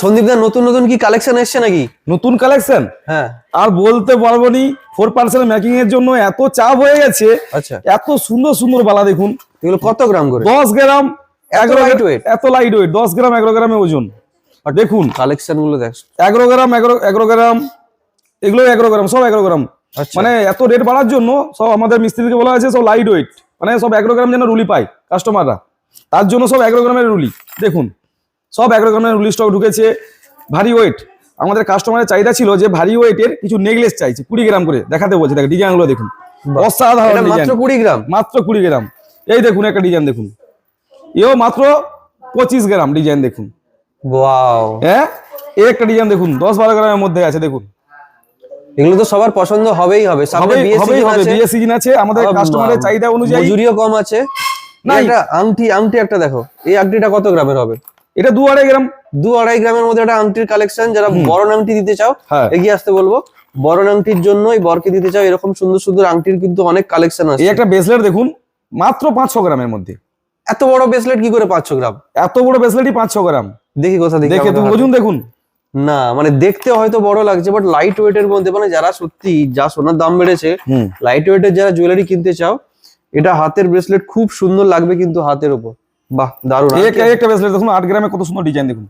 সন্দীপ দা নতুন নতুন কি কালেকশন এসছে নাকি? নতুন কালেকশন? হ্যাঁ। আর বলতে পারবো নি, 4% মেকিং এর জন্য এত চাপ হয়ে গেছে। আচ্ছা, এত সুন্দর সুন্দর বালা দেখুন। এগুলো কত গ্রাম করে? 10 গ্রাম, এত লাইট ওয়েট, এত লাইট ওয়েট, 10 গ্রাম 11 গ্রামে ওজন। আর দেখুন কালেকশন গুলো দেখ, 11 গ্রাম 11 গ্রাম, এগুলো 11 গ্রাম, সব 11 গ্রাম। মানে এত রেট বাড়ার জন্য সব আমাদের মিস্ত্রিকে বলা আছে সব লাইট ওয়েট, মানে সব 11 গ্রাম যেন রুলি পায় কাস্টমাররা, তার জন্য সব 11 গ্রামের রুলি। দেখুন সব 11 গ্রামের রুলি স্টক ঢুকেছে। ভারী ওয়েট, আমাদের কাস্টমারের চাহিদা ছিল যে ভারী ওয়েটের কিছু নেকলেস চাইছে 20 গ্রাম করে দেখাতে বলছে। দেখেন ডিজাইনগুলো দেখুন, অসাধারণ ডিজাইন। মাত্র 20 গ্রাম, মাত্র 20 গ্রাম। এই দেখুন একটা ডিজাইন দেখুন, এও মাত্র 25 গ্রাম ডিজাইন দেখুন। ওয়াও, হ্যাঁ এই একটা ডিজাইন দেখুন 10-12 গ্রামের মধ্যে আছে। দেখুন এগুলো তো সবার পছন্দ হবেই হবে, সামনে বিয়ে সিজন আছে, আমাদের কাস্টমারের চাহিদা অনুযায়ী মজুরিও কম আছে। না এটা আংটি একটা দেখো, এই আংটিটা কত গ্রামের হবে? এটা 2-2.5 গ্রাম, 2-2.5 গ্রামের মধ্যে একটা আংটির কালেকশন। যারা বড় আংটি দিতে চাও এগিয়ে আসতে বলবো। বড় আংটির জন্য বরকে দিতে চাও এরকম সুন্দর সুন্দর আংটির কিন্তু অনেক কালেকশন আছে। এই একটা ব্রেসলেট দেখুন মাত্র 500 গ্রামের মধ্যে। এত বড় ব্রেসলেট কি করে 500 গ্রাম? এত বড় ব্রেসলেটই 500 গ্রাম। দেখি কোথা দেখে তুমি ওজন দেখুন না, মানে দেখতে হয়তো বড় লাগছে বাট লাইট ওয়েট এর মধ্যে, মানে যারা সত্যি যা সোনার দাম বেড়েছে, লাইট ওয়েট এর যারা জুয়েলারি কিনতে চাও, এটা হাতের ব্রেসলেট খুব সুন্দর লাগবে কিন্তু হাতের উপর। বাহ দারুন। একটা ব্রেসলেট দেখুন 8 গ্রামে কত সুন্দর ডিজাইন দেখুন।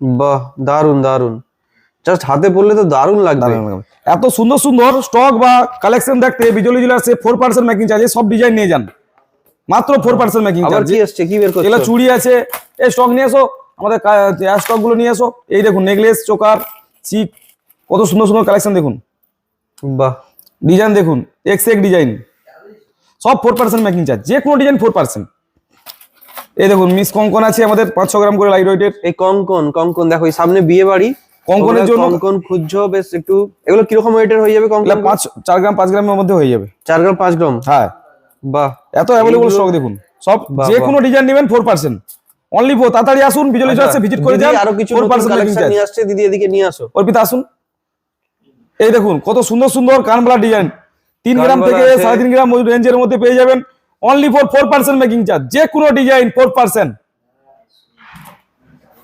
বাহ দারুন দারুন, জাস্ট হাতে পরলে তো দারুন লাগবে। এত সুন্দর সুন্দর স্টক বা কালেকশন দেখতে বিজলি জুয়েলার্সে 4% মেকিং চার্জে সব ডিজাইন নিয়ে যান, মাত্র 4% মেকিং চার্জ। কি আসছে, কি বের করছো? এগুলো চুড়ি আছে, এই স্টক নিয়ে এসো, আমাদের স্টক গুলো নিয়ে এসো। এই দেখুন নেকলেস, চোকার, চিক, কত সুন্দর সুন্দর কালেকশন দেখুন। বাহ ডিজাইন দেখুন, এক ডিজাইন, সব 4% মেকিং চার্জ, যে কোনো ডিজাইন 4%। এই দেখুন মিস কঙ্কন আছে আমাদের 500 গ্রাম করে লাইট ওয়েটের। এই কঙ্কন দেখো, এই সামনে বিয়ে বাড়ি, কঙ্কনের জন্য কঙ্কন খুঁজছো বেশ একটু। এগুলো কিরকম ওয়েটের হয়ে যাবে? কঙ্কন 4 গ্রাম 5 গ্রামের মধ্যে হয়ে যাবে। 4 গ্রাম 5 গ্রাম, হ্যাঁ। বাহ এত অ্যাভেলেবল স্টক দেখুন, সব যে কোনো ডিজাইন নেবেন 4%। অনলি 4। তাড়াতাড়ি আসুন, বিজলি জুয়েলার্সে ভিজিট করে যান। আরো কিছু 4% কালেকশন নিয়ে আসছে দিদি, এদিকে নিয়ে আসো। অর্পিতা আসুন। এই দেখুন কত সুন্দর সুন্দর কানবালা ডিজাইন, 3 গ্রাম থেকে 3.5 গ্রাম রেঞ্জের মধ্যে পেয়ে যাবেন। অনলি 4% মেকিং চার্জ, যে কোনো ডিজাইন 4%।